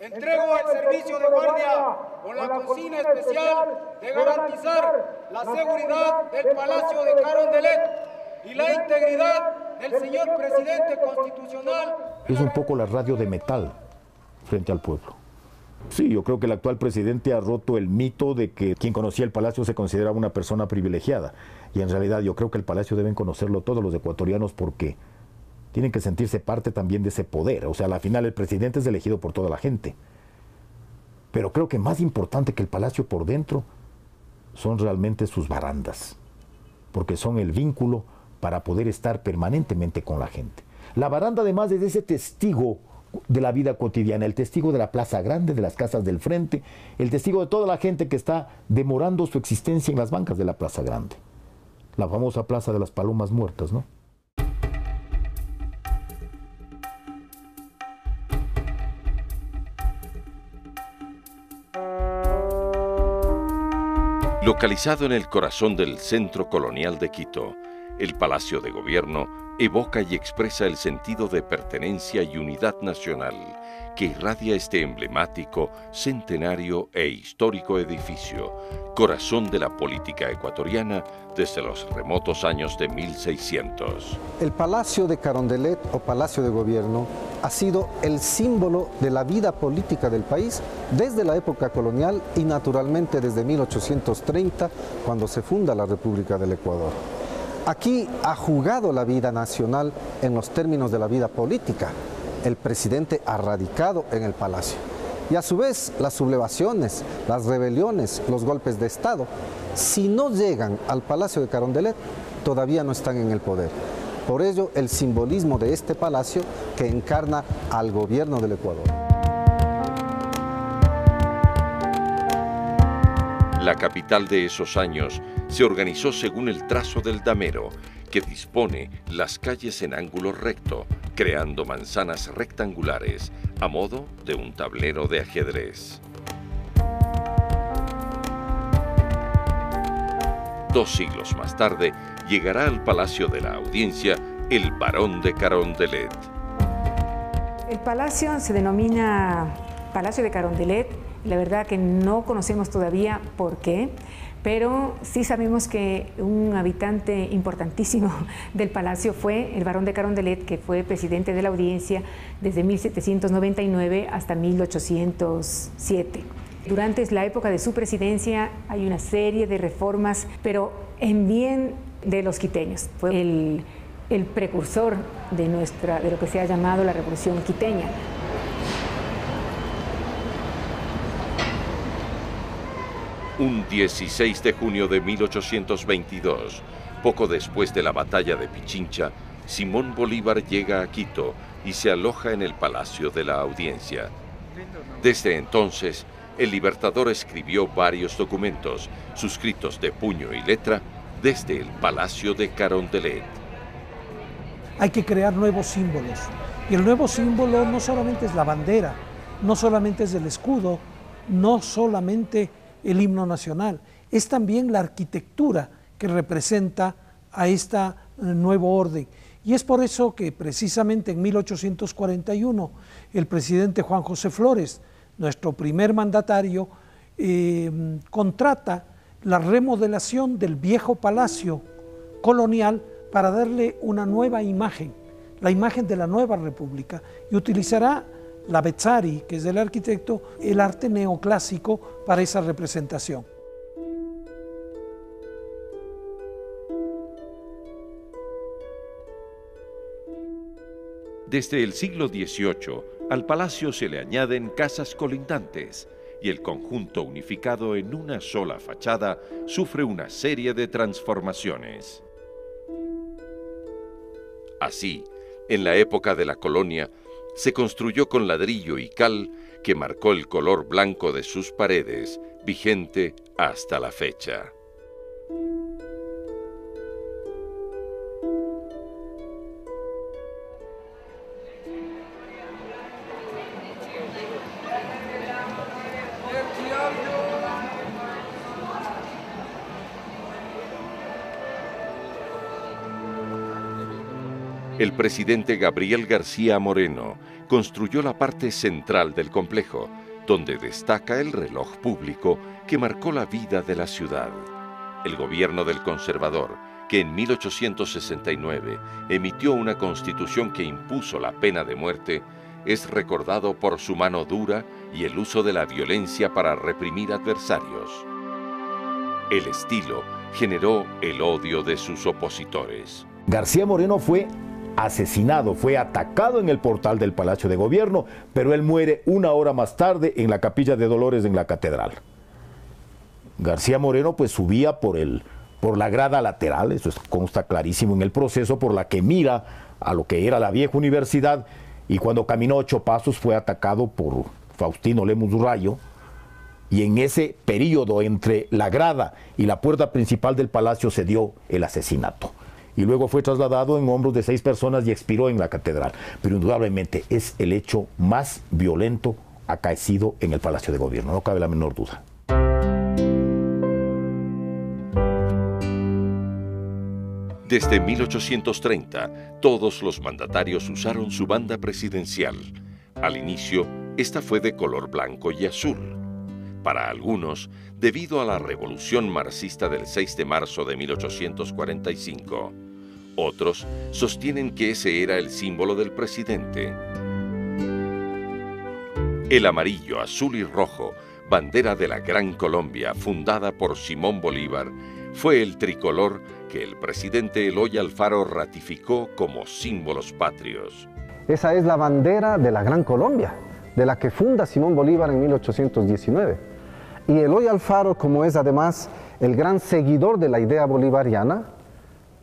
Entrego el servicio de guardia con la consigna especial de garantizar la seguridad del Palacio de Carondelet y la integridad del señor presidente constitucional. Es un poco la radio de metal frente al pueblo. Sí, yo creo que el actual presidente ha roto el mito de que quien conocía el Palacio se consideraba una persona privilegiada. Y en realidad yo creo que el Palacio deben conocerlo todos los ecuatorianos porque tienen que sentirse parte también de ese poder. O sea, al final el presidente es elegido por toda la gente. Pero creo que más importante que el Palacio por dentro son realmente sus barandas, porque son el vínculo para poder estar permanentemente con la gente. La baranda además es ese testigo de la vida cotidiana, el testigo de la Plaza Grande, de las casas del frente, el testigo de toda la gente que está demorando su existencia en las bancas de la Plaza Grande. La famosa Plaza de las Palomas Muertas, ¿no? Localizado en el corazón del centro colonial de Quito, el Palacio de Gobierno evoca y expresa el sentido de pertenencia y unidad nacional que irradia este emblemático, centenario e histórico edificio, corazón de la política ecuatoriana desde los remotos años de 1600. El Palacio de Carondelet o Palacio de Gobierno ha sido el símbolo de la vida política del país desde la época colonial y naturalmente desde 1830, cuando se funda la República del Ecuador. Aquí ha jugado la vida nacional en los términos de la vida política. El presidente ha radicado en el palacio. Y a su vez, las sublevaciones, las rebeliones, los golpes de Estado, si no llegan al Palacio de Carondelet, todavía no están en el poder. Por ello, el simbolismo de este palacio que encarna al gobierno del Ecuador. La capital de esos años se organizó según el trazo del damero, que dispone las calles en ángulo recto, creando manzanas rectangulares a modo de un tablero de ajedrez. 2 siglos más tarde, llegará al Palacio de la Audiencia el Barón de Carondelet. El palacio se denomina Palacio de Carondelet. La verdad que no conocemos todavía por qué, pero sí sabemos que un habitante importantísimo del palacio fue el Barón de Carondelet, que fue presidente de la Audiencia desde 1799 hasta 1807. Durante la época de su presidencia hay una serie de reformas, pero en bien de los quiteños. Fue el precursor de lo que se ha llamado la Revolución Quiteña. Un 16 de junio de 1822, poco después de la batalla de Pichincha, Simón Bolívar llega a Quito y se aloja en el Palacio de la Audiencia. Desde entonces, el Libertador escribió varios documentos, suscritos de puño y letra, desde el Palacio de Carondelet. Hay que crear nuevos símbolos. Y el nuevo símbolo no solamente es la bandera, no solamente es el escudo, no solamente el himno nacional, es también la arquitectura que representa a esta nuevo orden. Y es por eso que precisamente en 1841 el presidente Juan José Flores, nuestro primer mandatario, contrata la remodelación del viejo palacio colonial para darle una nueva imagen, la imagen de la nueva república, y utilizará la Bezzari, que es el arquitecto, el arte neoclásico para esa representación. Desde el siglo XVIII, al palacio se le añaden casas colindantes y el conjunto unificado en una sola fachada sufre una serie de transformaciones. Así, en la época de la colonia, se construyó con ladrillo y cal que marcó el color blanco de sus paredes, vigente hasta la fecha. El presidente Gabriel García Moreno construyó la parte central del complejo, donde destaca el reloj público que marcó la vida de la ciudad. El gobierno del conservador, que en 1869 emitió una constitución que impuso la pena de muerte, es recordado por su mano dura y el uso de la violencia para reprimir adversarios. El estilo generó el odio de sus opositores. García Moreno fue asesinado, fue atacado en el portal del Palacio de Gobierno, pero él muere una hora más tarde en la Capilla de Dolores en la Catedral. García Moreno pues subía por la grada lateral, eso consta clarísimo en el proceso, por la que mira a lo que era la vieja universidad, y cuando caminó 8 pasos fue atacado por Faustino Lemus Rayo, y en ese período entre la grada y la puerta principal del palacio se dio el asesinato. Y luego fue trasladado en hombros de 6 personas y expiró en la catedral. Pero indudablemente es el hecho más violento acaecido en el Palacio de Gobierno, no cabe la menor duda. Desde 1830, todos los mandatarios usaron su banda presidencial. Al inicio, esta fue de color blanco y azul. Para algunos, debido a la revolución marxista del 6 de marzo de 1845. Otros sostienen que ese era el símbolo del presidente. El amarillo, azul y rojo, bandera de la Gran Colombia, fundada por Simón Bolívar, fue el tricolor que el presidente Eloy Alfaro ratificó como símbolos patrios. Esa es la bandera de la Gran Colombia, de la que funda Simón Bolívar en 1819. Y Eloy Alfaro, como es además el gran seguidor de la idea bolivariana,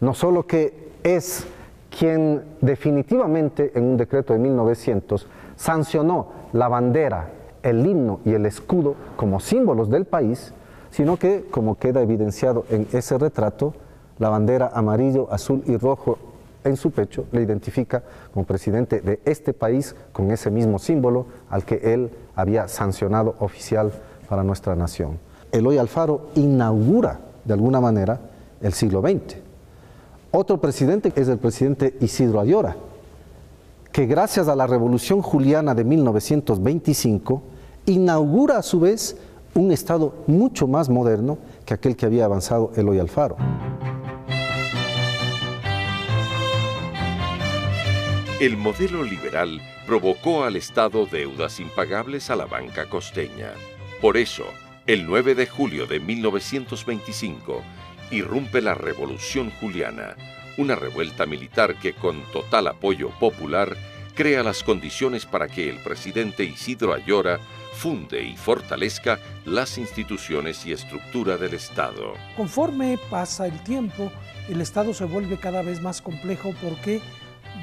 no solo que es quien definitivamente en un decreto de 1900 sancionó la bandera, el himno y el escudo como símbolos del país, sino que, como queda evidenciado en ese retrato, la bandera amarillo, azul y rojo en su pecho le identifica como presidente de este país con ese mismo símbolo al que él había sancionado oficial para nuestra nación. Eloy Alfaro inaugura, de alguna manera, el siglo XX. Otro presidente es el presidente Isidro Ayora, que gracias a la Revolución Juliana de 1925, inaugura a su vez un Estado mucho más moderno que aquel que había avanzado Eloy Alfaro. El modelo liberal provocó al Estado deudas impagables a la banca costeña. Por eso, el 9 de julio de 1925, irrumpe la Revolución Juliana, una revuelta militar que con total apoyo popular crea las condiciones para que el presidente Isidro Ayora funde y fortalezca las instituciones y estructura del Estado. Conforme pasa el tiempo, el Estado se vuelve cada vez más complejo porque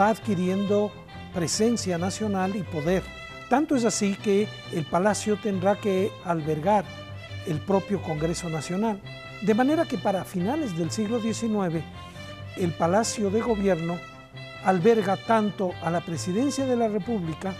va adquiriendo presencia nacional y poder. Tanto es así que el Palacio tendrá que albergar el propio Congreso Nacional. De manera que para finales del siglo XIX, el Palacio de Gobierno alberga tanto a la Presidencia de la República,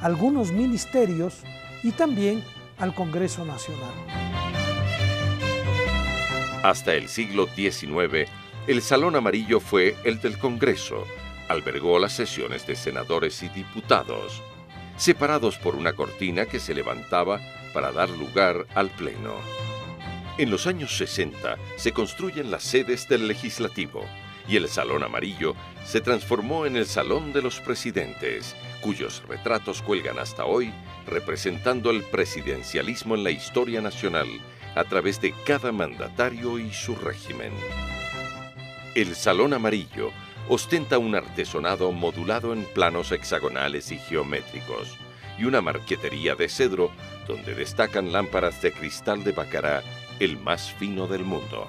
algunos ministerios y también al Congreso Nacional. Hasta el siglo XIX, el Salón Amarillo fue el del Congreso. Albergó las sesiones de senadores y diputados, separados por una cortina que se levantaba para dar lugar al Pleno. En los años 60 se construyen las sedes del Legislativo y el Salón Amarillo se transformó en el Salón de los Presidentes, cuyos retratos cuelgan hasta hoy representando el presidencialismo en la historia nacional a través de cada mandatario y su régimen. El Salón Amarillo ostenta un artesonado modulado en planos hexagonales y geométricos, y una marquetería de cedro donde destacan lámparas de cristal de Bacará, el más fino del mundo.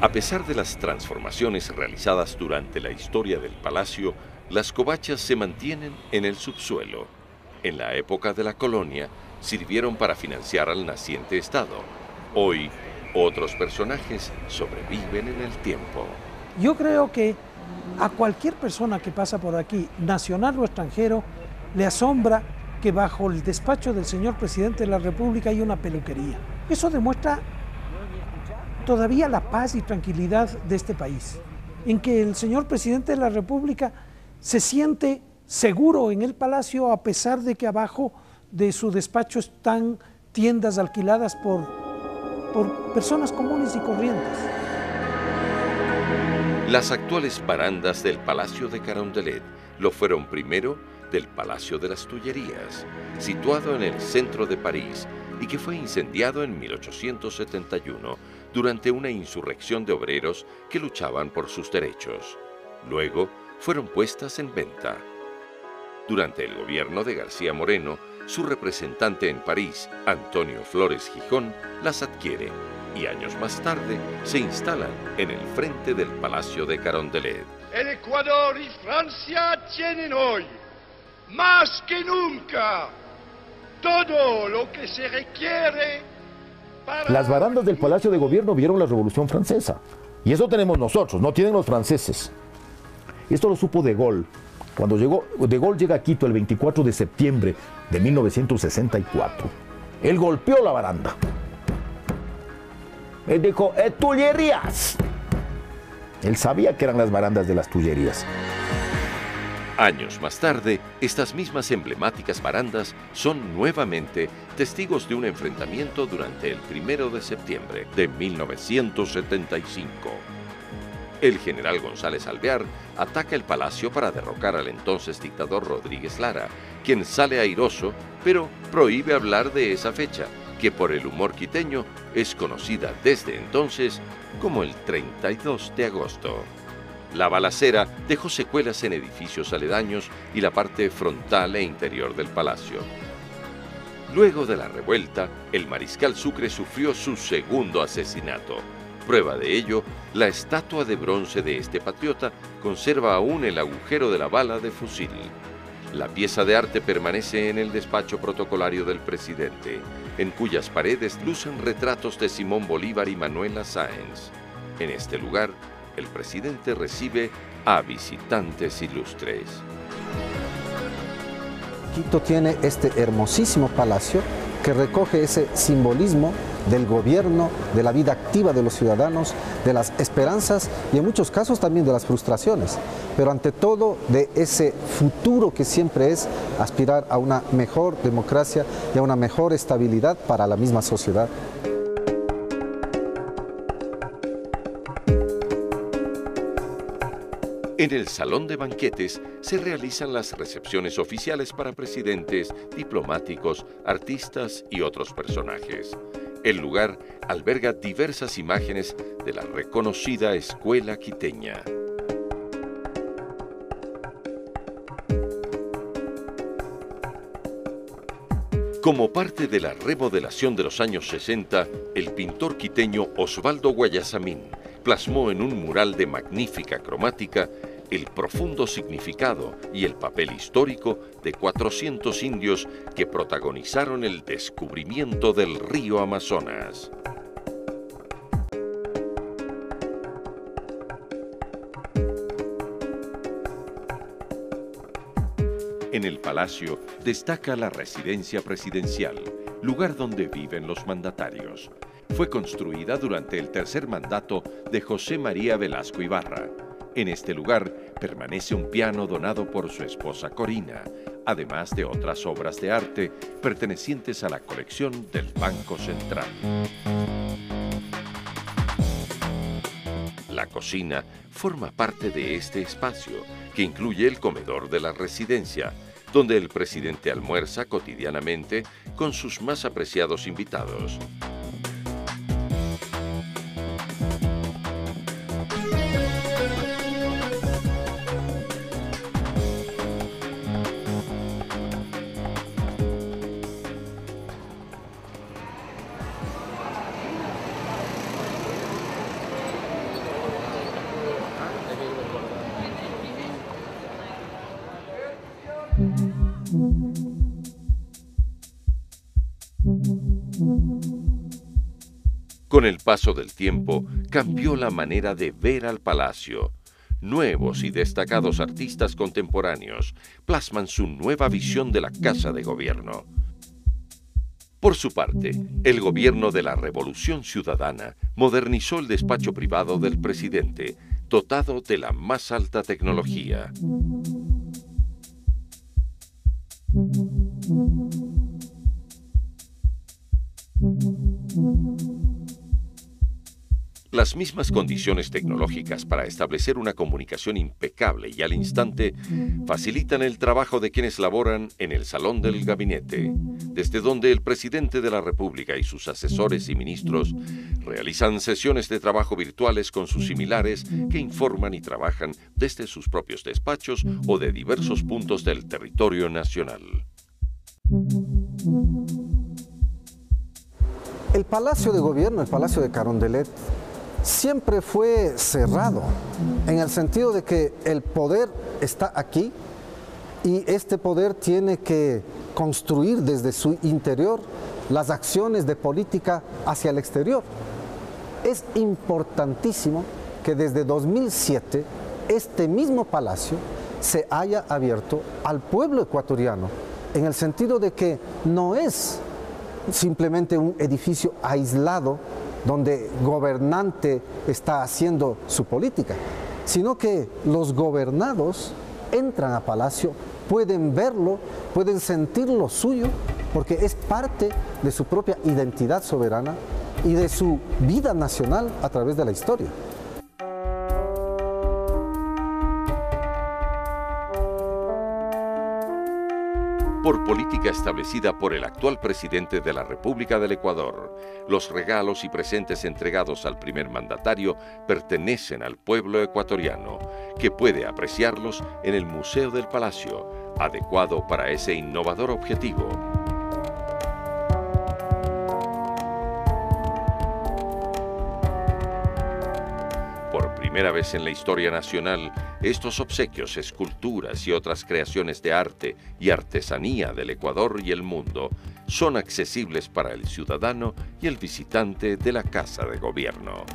A pesar de las transformaciones realizadas durante la historia del palacio, las covachas se mantienen en el subsuelo. En la época de la colonia, sirvieron para financiar al naciente Estado. Hoy, otros personajes sobreviven en el tiempo. Yo creo que a cualquier persona que pasa por aquí, nacional o extranjero, le asombra que bajo el despacho del señor presidente de la República hay una peluquería. Eso demuestra todavía la paz y tranquilidad de este país, en que el señor presidente de la República se siente seguro en el palacio a pesar de que abajo de su despacho están tiendas alquiladas por personas comunes y corrientes. Las actuales barandas del Palacio de Carondelet lo fueron primero del Palacio de las Tullerías, situado en el centro de París y que fue incendiado en 1871 durante una insurrección de obreros que luchaban por sus derechos. Luego fueron puestas en venta. Durante el gobierno de García Moreno, su representante en París, Antonio Flores Gijón, las adquiere y años más tarde se instalan en el frente del Palacio de Carondelet. El Ecuador y Francia tienen hoy, más que nunca, todo lo que se requiere para... Las barandas del Palacio de Gobierno vieron la Revolución Francesa. Y eso tenemos nosotros, no tienen los franceses. Esto lo supo De Gaulle. Cuando De Gaulle llega a Quito el 24 de septiembre de 1964, él golpeó la baranda. Él dijo, Tullerías. Él sabía que eran las barandas de las Tullerías. Años más tarde, estas mismas emblemáticas barandas son nuevamente testigos de un enfrentamiento durante el 1 de septiembre de 1975. El general González Alvear ataca el palacio para derrocar al entonces dictador Rodríguez Lara, quien sale airoso, pero prohíbe hablar de esa fecha, que por el humor quiteño es conocida desde entonces como el 32 de agosto. La balacera dejó secuelas en edificios aledaños y la parte frontal e interior del palacio. Luego de la revuelta, el mariscal Sucre sufrió su segundo asesinato. Prueba de ello, la estatua de bronce de este patriota conserva aún el agujero de la bala de fusil. La pieza de arte permanece en el despacho protocolario del presidente, en cuyas paredes lucen retratos de Simón Bolívar y Manuela Sáenz. En este lugar, el presidente recibe a visitantes ilustres. Quito tiene este hermosísimo palacio que recoge ese simbolismo del gobierno, de la vida activa de los ciudadanos, de las esperanzas y en muchos casos también de las frustraciones, pero ante todo de ese futuro que siempre es aspirar a una mejor democracia y a una mejor estabilidad para la misma sociedad. En el salón de banquetes se realizan las recepciones oficiales para presidentes, diplomáticos, artistas y otros personajes. El lugar alberga diversas imágenes de la reconocida escuela quiteña. Como parte de la remodelación de los años 60, el pintor quiteño Osvaldo Guayasamín plasmó en un mural de magnífica cromática el profundo significado y el papel histórico de 400 indios que protagonizaron el descubrimiento del río Amazonas. En el palacio destaca la residencia presidencial, lugar donde viven los mandatarios. Fue construida durante el tercer mandato de José María Velasco Ibarra. En este lugar permanece un piano donado por su esposa Corina, además de otras obras de arte pertenecientes a la colección del Banco Central. La cocina forma parte de este espacio, que incluye el comedor de la residencia, donde el presidente almuerza cotidianamente con sus más apreciados invitados. Con el paso del tiempo, cambió la manera de ver al palacio. Nuevos y destacados artistas contemporáneos plasman su nueva visión de la Casa de Gobierno. Por su parte, el gobierno de la Revolución Ciudadana modernizó el despacho privado del presidente, dotado de la más alta tecnología. Las mismas condiciones tecnológicas para establecer una comunicación impecable y al instante facilitan el trabajo de quienes laboran en el Salón del Gabinete, desde donde el presidente de la República y sus asesores y ministros realizan sesiones de trabajo virtuales con sus similares que informan y trabajan desde sus propios despachos o de diversos puntos del territorio nacional. El Palacio de Gobierno, el Palacio de Carondelet, siempre fue cerrado, en el sentido de que el poder está aquí y este poder tiene que construir desde su interior las acciones de política hacia el exterior. Es importantísimo que desde 2007 este mismo palacio se haya abierto al pueblo ecuatoriano, en el sentido de que no es simplemente un edificio aislado donde gobernante está haciendo su política, sino que los gobernados entran a palacio, pueden verlo, pueden sentirlo suyo, porque es parte de su propia identidad soberana y de su vida nacional a través de la historia. Por política establecida por el actual presidente de la República del Ecuador, los regalos y presentes entregados al primer mandatario pertenecen al pueblo ecuatoriano, que puede apreciarlos en el Museo del Palacio, adecuado para ese innovador objetivo. Por primera vez en la historia nacional, estos obsequios, esculturas y otras creaciones de arte y artesanía del Ecuador y el mundo son accesibles para el ciudadano y el visitante de la Casa de Gobierno.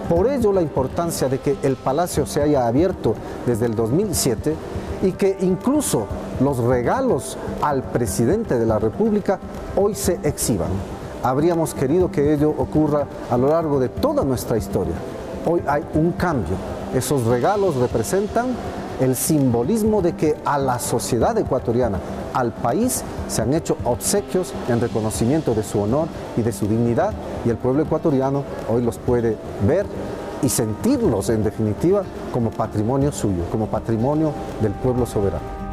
Por ello la importancia de que el palacio se haya abierto desde el 2007 y que incluso los regalos al presidente de la República hoy se exhiban. Habríamos querido que ello ocurra a lo largo de toda nuestra historia. Hoy hay un cambio. Esos regalos representan el simbolismo de que a la sociedad ecuatoriana, al país, se han hecho obsequios en reconocimiento de su honor y de su dignidad, y el pueblo ecuatoriano hoy los puede ver y sentirlos, en definitiva, como patrimonio suyo, como patrimonio del pueblo soberano.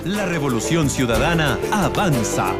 La revolución ciudadana avanza.